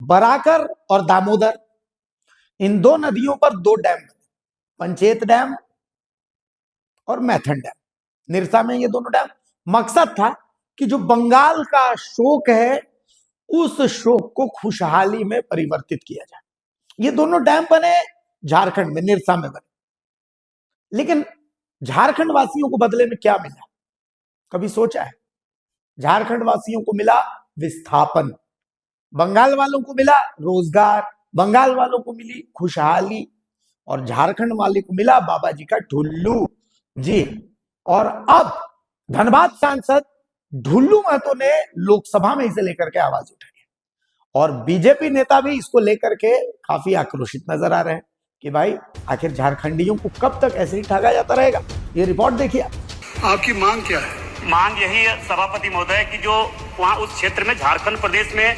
बराकर और दामोदर, इन दो नदियों पर दो डैम बने, पंचेत डैम और मैथन डैम। निरसा में ये दोनों डैम, मकसद था कि जो बंगाल का शोक है उस शोक को खुशहाली में परिवर्तित किया जाए। ये दोनों डैम बने झारखंड में, निरसा में बने। लेकिन झारखंड वासियों को बदले में क्या मिला, कभी सोचा है? झारखंड वासियों को मिला विस्थापन, बंगाल वालों को मिला रोजगार, बंगाल वालों को मिली खुशहाली, और झारखंड वाले को मिला बाबा जी का ठुल्लू जी। और अब धनबाद सांसद ढुल्लू महतो ने लोकसभा में इसे लेकर के आवाज उठाई है, और बीजेपी नेता भी इसको लेकर के काफी आक्रोशित नजर आ रहे हैं कि भाई आखिर झारखंडियों को कब तक ऐसे ही ठगा जाता रहेगा। ये रिपोर्ट देखिए। आपकी मांग क्या है? मांग यही है सभापति महोदय की, जो वहाँ उस क्षेत्र में झारखंड प्रदेश में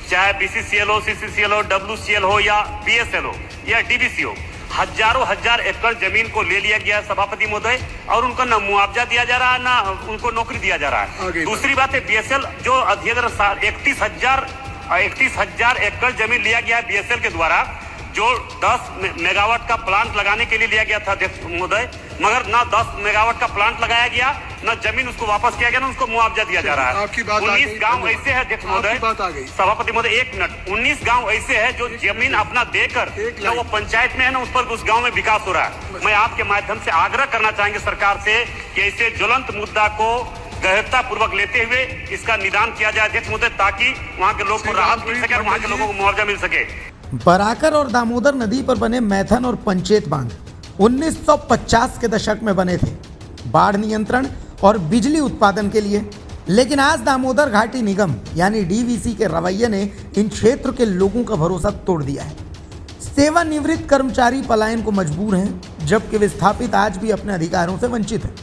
चाहे बीसीसीएल हो, सीसीसीएल हो, डब्ल्यूसीएल हो या बीएसएल हो या डीबीसी हो, हजारों हजार एकड़ जमीन को ले लिया गया है सभापति महोदय, और उनको न मुआवजा दिया जा रहा है ना उनको नौकरी दिया जा रहा है। दूसरी बात है बीएसएल जो अधिकतर 31,000 एकड़ जमीन लिया गया है बीएसएल के द्वारा, जो 10 मेगावाट का प्लांट लगाने के लिए लिया गया था अध्यक्ष महोदय, मगर ना 10 मेगावाट का प्लांट लगाया गया, ना जमीन उसको वापस किया गया, ना उसको मुआवजा दिया जा रहा है। 19 गांव ऐसे है अध्यक्ष महोदय, सभापति महोदय 1 मिनट, 19 गांव ऐसे है जो जमीन अपना देकर ना वो पंचायत में है ना उस पर उस गाँव में विकास हो रहा है। मैं आपके माध्यम से आग्रह करना चाहेंगे सरकार से कि ऐसे ज्वलंत मुद्दा को गहनता पूर्वक लेते हुए इसका निदान किया जाए अध्यक्ष महोदय, ताकि वहाँ के लोग को राहत मिल सके और वहाँ के लोगों को मुआवजा मिल सके। बराकर और दामोदर नदी पर बने मैथन और पंचेत बांध 1950 के दशक में बने थे, बाढ़ नियंत्रण और बिजली उत्पादन के लिए। लेकिन आज दामोदर घाटी निगम यानी डीवीसी के रवैये ने इन क्षेत्र के लोगों का भरोसा तोड़ दिया है। सेवानिवृत्त कर्मचारी पलायन को मजबूर हैं, जबकि विस्थापित आज भी अपने अधिकारों से वंचित हैं।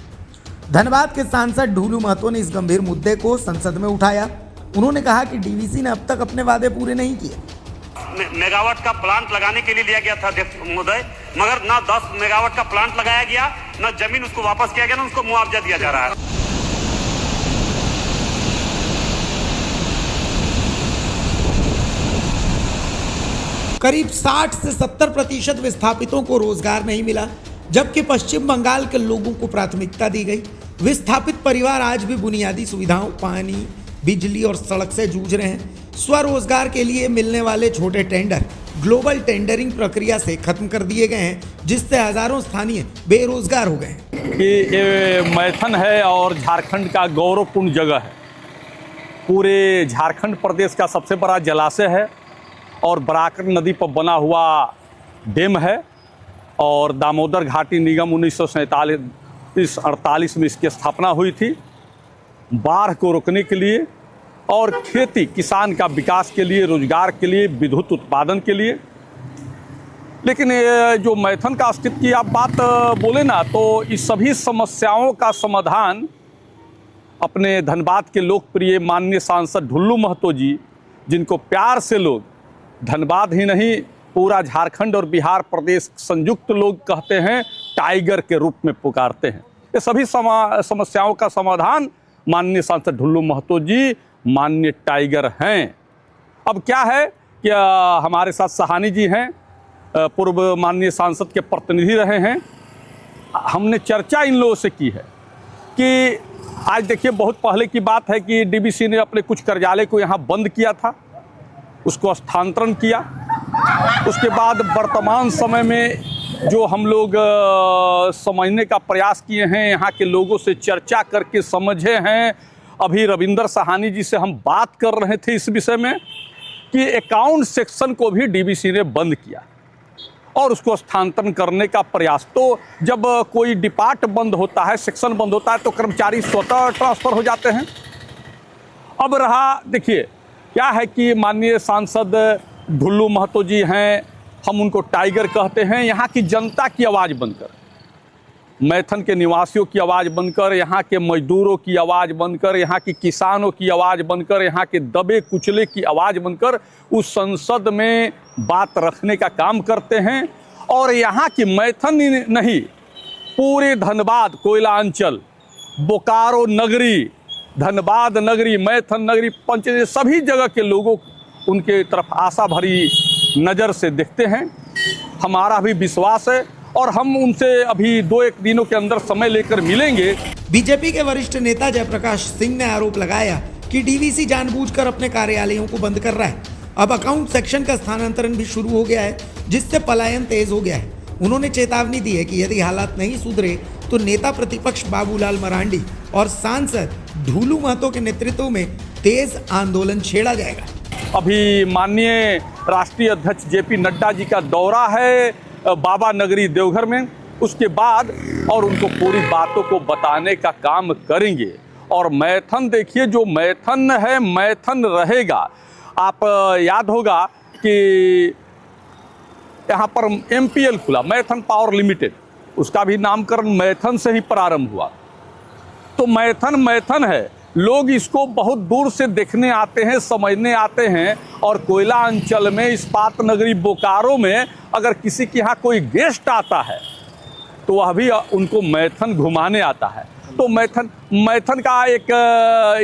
धनबाद के सांसद ढुल्लू महतो ने इस गंभीर मुद्दे को संसद में उठाया। उन्होंने कहा कि डीवीसी ने अब तक अपने वादे पूरे नहीं किए। मेगावाट का प्लांट लगाने के लिए लिया गया था अध्यक्ष महोदय, मगर ना 10 मेगावाट का प्लांट लगाया गया, ना जमीन उसको वापस किया गया, ना उसको मुआवजा दिया जा रहा है। करीब 60 से 70% विस्थापितों को रोजगार नहीं मिला, जबकि पश्चिम बंगाल के लोगों को प्राथमिकता दी गई। विस्थापित परिवार आज भी बुनियादी सुविधाओं, पानी, बिजली और सड़क से जूझ रहे हैं। स्वरोजगार के लिए मिलने वाले छोटे टेंडर ग्लोबल टेंडरिंग प्रक्रिया से खत्म कर दिए गए हैं, जिससे हजारों स्थानीय बेरोजगार हो गए हैं। ये मैथन है और झारखंड का गौरवपूर्ण जगह है, पूरे झारखंड प्रदेश का सबसे बड़ा जलाशय है और बराकर नदी पर बना हुआ डैम है, और दामोदर घाटी निगम 1947-48 में इसकी स्थापना हुई थी, बाढ़ को रोकने के लिए और खेती किसान का विकास के लिए, रोजगार के लिए, विद्युत उत्पादन के लिए। लेकिन जो मैथन का अस्तित्व की आप बात बोले ना, तो इस सभी समस्याओं का समाधान अपने धनबाद के लोकप्रिय माननीय सांसद ढुल्लू महतो जी, जिनको प्यार से लोग धनबाद ही नहीं पूरा झारखंड और बिहार प्रदेश संयुक्त लोग कहते हैं, टाइगर के रूप में पुकारते हैं। ये सभी समस्याओं का समाधान माननीय सांसद ढुल्लू महतो जी माननीय टाइगर हैं। अब क्या है कि हमारे साथ सहानी जी हैं, पूर्व माननीय सांसद के प्रतिनिधि रहे हैं। हमने चर्चा इन लोगों से की है कि आज देखिए, बहुत पहले की बात है कि डीबीसी ने अपने कुछ कार्यालय को यहाँ बंद किया था, उसको स्थानांतरण किया। उसके बाद वर्तमान समय में जो हम लोग समझने का प्रयास किए हैं, यहाँ के लोगों से चर्चा करके समझे हैं। अभी रविंदर सहानी जी से हम बात कर रहे थे इस विषय में कि अकाउंट सेक्शन को भी डीबीसी ने बंद किया और उसको स्थानांतरण करने का प्रयास। तो जब कोई डिपार्ट बंद होता है, सेक्शन बंद होता है, तो कर्मचारी स्वतः ट्रांसफ़र हो जाते हैं। अब रहा, देखिए क्या है कि माननीय सांसद ढुल्लू महतो जी हैं, हम उनको टाइगर कहते हैं। यहाँ की जनता की आवाज़ बनकर, मैथन के निवासियों की आवाज़ बनकर, यहाँ के मजदूरों की आवाज़ बनकर, यहाँ की किसानों की आवाज़ बनकर, यहाँ के दबे कुचले की आवाज़ बनकर उस संसद में बात रखने का काम करते हैं। और यहाँ की मैथन नहीं, पूरे धनबाद, कोयला अंचल, बोकारो नगरी, धनबाद नगरी, मैथन नगरी, पंचायत, सभी जगह के लोगों उनके तरफ आशा भरी नज़र से देखते हैं। हमारा भी विश्वास है और हम उनसे अभी 2-1 दिनों के अंदर समय लेकर मिलेंगे। बीजेपी के वरिष्ठ नेता जयप्रकाश सिंह ने आरोप लगाया कि डीवीसी जानबूझकर अपने कार्यालयों को बंद कर रहा है। अब अकाउंट सेक्शन का स्थानांतरण भी शुरू हो गया है, जिससे पलायन तेज हो गया है। उन्होंने चेतावनी दी है कि यदि हालात नहीं सुधरे तो नेता प्रतिपक्ष बाबूलाल मरांडी और सांसद ढूलू महतो के नेतृत्व में तेज आंदोलन छेड़ा जाएगा। अभी माननीय राष्ट्रीय अध्यक्ष जेपी नड्डा जी का दौरा है बाबा नगरी देवघर में, उसके बाद और उनको पूरी बातों को बताने का काम करेंगे। और मैथन देखिए, जो मैथन है मैथन रहेगा। आप याद होगा कि यहाँ पर MPL खुला, मैथन पावर लिमिटेड, उसका भी नामकरण मैथन से ही प्रारंभ हुआ। तो मैथन मैथन है, लोग इसको बहुत दूर से देखने आते हैं, समझने आते हैं। और कोयला अंचल में, इस्पात नगरी बोकारो में अगर किसी के यहाँ कोई गेस्ट आता है तो वह भी उनको मैथन घुमाने आता है। तो मैथन का एक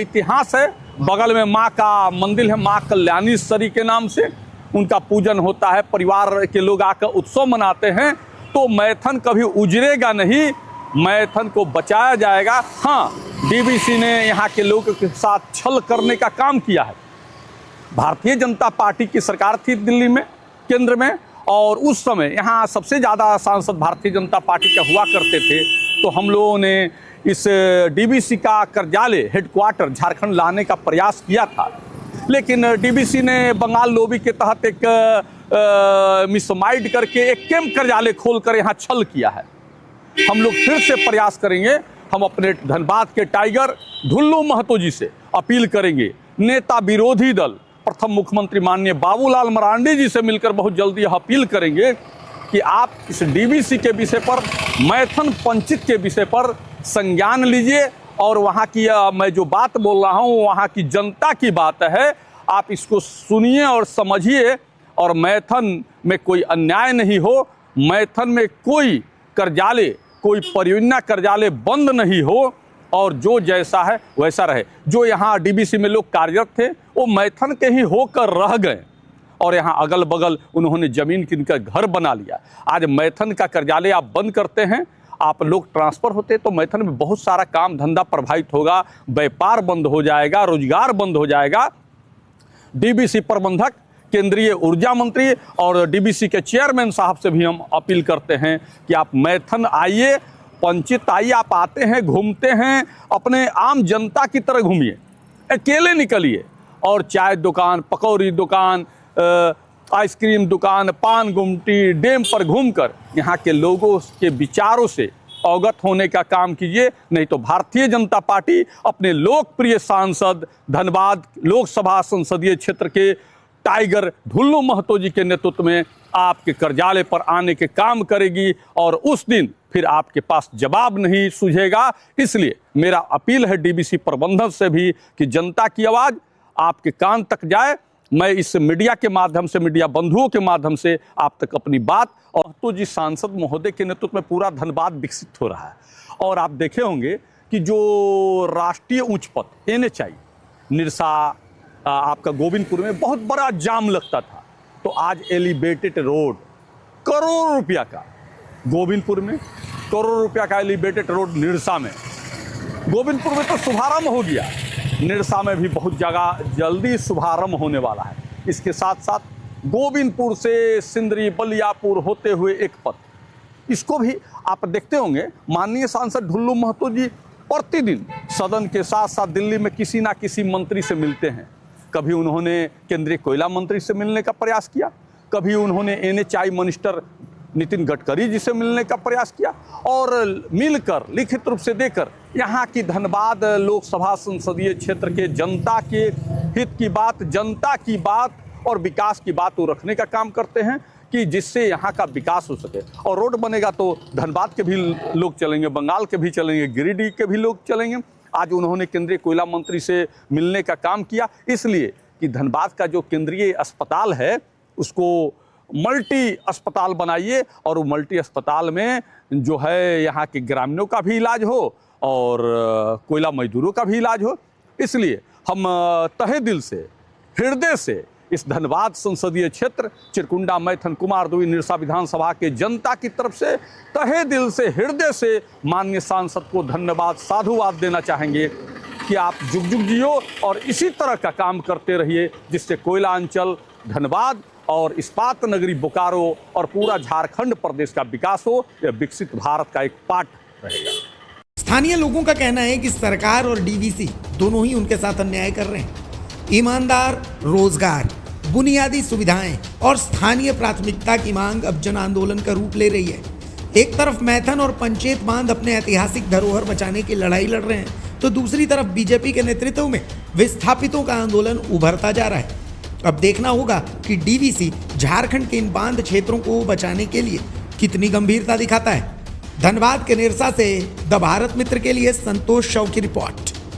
इतिहास है। बगल में माँ का मंदिर है, माँ कल्याणेश्वरी के नाम से, उनका पूजन होता है, परिवार के लोग आकर उत्सव मनाते हैं। तो मैथन कभी उजड़ेगा नहीं, मैथन को बचाया जाएगा। हाँ, डीवीसी ने यहाँ के लोगों के साथ छल करने का काम किया है। भारतीय जनता पार्टी की सरकार थी दिल्ली में, केंद्र में, और उस समय यहाँ सबसे ज़्यादा सांसद भारतीय जनता पार्टी के हुआ करते थे। तो हम लोगों ने इस डीवीसी का कार्यालय हेडक्वार्टर झारखंड लाने का प्रयास किया था, लेकिन डीवीसी ने बंगाल लॉबी के तहत एक मिसमाइंड करके एक कैंप कार्यालय खोलकर यहाँ छल किया है। हम लोग फिर से प्रयास करेंगे। हम अपने धनबाद के टाइगर ढुल्लू महतो जी से अपील करेंगे, नेता विरोधी दल प्रथम मुख्यमंत्री माननीय बाबूलाल मरांडी जी से मिलकर बहुत जल्दी यह अपील करेंगे कि आप इस डीवीसी के विषय पर, मैथन पंचित के विषय पर संज्ञान लीजिए। और वहाँ की मैं जो बात बोल रहा हूँ वहाँ की जनता की बात है, आप इसको सुनिए और समझिए। और मैथन में कोई अन्याय नहीं हो, मैथन में कोई कार्यालय, कोई परियोजना कार्यालय बंद नहीं हो, और जो जैसा है वैसा रहे। जो यहाँ डीवीसी में लोग कार्यरत थे वो मैथन के ही होकर रह गए, और यहाँ अगल बगल उन्होंने ज़मीन किनकर घर बना लिया। आज मैथन का कार्यालय आप बंद करते हैं, आप लोग ट्रांसफ़र होते, तो मैथन में बहुत सारा काम धंधा प्रभावित होगा, व्यापार बंद हो जाएगा, रोजगार बंद हो जाएगा। डीवीसी प्रबंधक, केंद्रीय ऊर्जा मंत्री और डीवीसी के चेयरमैन साहब से भी हम अपील करते हैं कि आप मैथन आइए, पंचित आइए। आप आते हैं, घूमते हैं, अपने आम जनता की तरह घूमिए, अकेले निकलिए, और चाय दुकान, पकौड़ी दुकान, आइसक्रीम दुकान, पान गुमटी, डैम पर घूमकर यहाँ के लोगों के विचारों से अवगत होने का काम कीजिए। नहीं तो भारतीय जनता पार्टी अपने लोकप्रिय सांसद, धनबाद लोकसभा संसदीय क्षेत्र के टाइगर ढुल्लू महतो जी के नेतृत्व में आपके कार्यालय पर आने के काम करेगी, और उस दिन फिर आपके पास जवाब नहीं सूझेगा। इसलिए मेरा अपील है डीवीसी प्रबंधन से भी कि जनता की आवाज़ आपके कान तक जाए। मैं इस मीडिया के माध्यम से, मीडिया बंधुओं के माध्यम से आप तक अपनी बात, और तो जी सांसद महोदय के नेतृत्व में पूरा धनबाद विकसित हो रहा है। और आप देखे होंगे कि जो राष्ट्रीय उच्च पथ NHI निरसा, आपका गोविंदपुर में बहुत बड़ा जाम लगता था, तो आज एलिवेटेड रोड, करोड़ों रुपया का, गोविंदपुर में करोड़ों रुपया का एलिवेटेड रोड, निरसा में, गोविंदपुर में तो शुभारंभ हो गया, निरसा में भी बहुत जगह जल्दी शुभारंभ होने वाला है। इसके साथ साथ गोविंदपुर से सिंदरी बलियापुर होते हुए एक पथ, इसको भी आप देखते होंगे। माननीय सांसद ढुल्लू महतो जी प्रतिदिन सदन के साथ साथ दिल्ली में किसी ना किसी मंत्री से मिलते हैं। कभी उन्होंने केंद्रीय कोयला मंत्री से मिलने का प्रयास किया, कभी उन्होंने NHI मिनिस्टर नितिन गडकरी जी से मिलने का प्रयास किया, और मिलकर लिखित रूप से देकर यहाँ की धनबाद लोकसभा संसदीय क्षेत्र के जनता के हित की बात, जनता की बात और विकास की बात वो रखने का काम करते हैं कि जिससे यहाँ का विकास हो सके। और रोड बनेगा तो धनबाद के भी लोग चलेंगे, बंगाल के भी चलेंगे, गिरिडीह के भी लोग चलेंगे। आज उन्होंने केंद्रीय कोयला मंत्री से मिलने का काम किया, इसलिए कि धनबाद का जो केंद्रीय अस्पताल है उसको मल्टी अस्पताल बनाइए, और वो मल्टी अस्पताल में जो है यहाँ के ग्रामीणों का भी इलाज हो और कोयला मजदूरों का भी इलाज हो। इसलिए हम तहे दिल से, हृदय से इस धनबाद संसदीय क्षेत्र चिरकुंडा मैथन कुमारदुई निरसा विधानसभा के जनता की तरफ से तहे दिल से हृदय से माननीय सांसद को धन्यवाद साधुवाद देना चाहेंगे कि आप जुग जुग जियो और इसी तरह का काम करते रहिए, जिससे कोयला अंचल, धनबाद और इस्पात नगरी बोकारो और पूरा झारखंड प्रदेश का विकास हो। यह विकसित भारत का एक पार्ट रहेगा। स्थानीय लोगों का कहना है कि सरकार और डीवीसी दोनों ही उनके साथ अन्याय कर रहे हैं। ईमानदार, रोजगार, बुनियादी सुविधाएं और स्थानीय प्राथमिकता की मांग अब जन आंदोलन का रूप ले रही है। एक तरफ मैथन और पंचेत बांध अपने ऐतिहासिक धरोहर बचाने की लड़ाई लड़ रहे हैं, तो दूसरी तरफ बीजेपी के नेतृत्व में विस्थापितों का आंदोलन उभरता जा रहा है। अब देखना होगा कि डीवीसी झारखंड के इन बांध क्षेत्रों को बचाने के लिए कितनी गंभीरता दिखाता है। धनबाद के निरसा से द भारत मित्र के लिए संतोष शव की रिपोर्ट।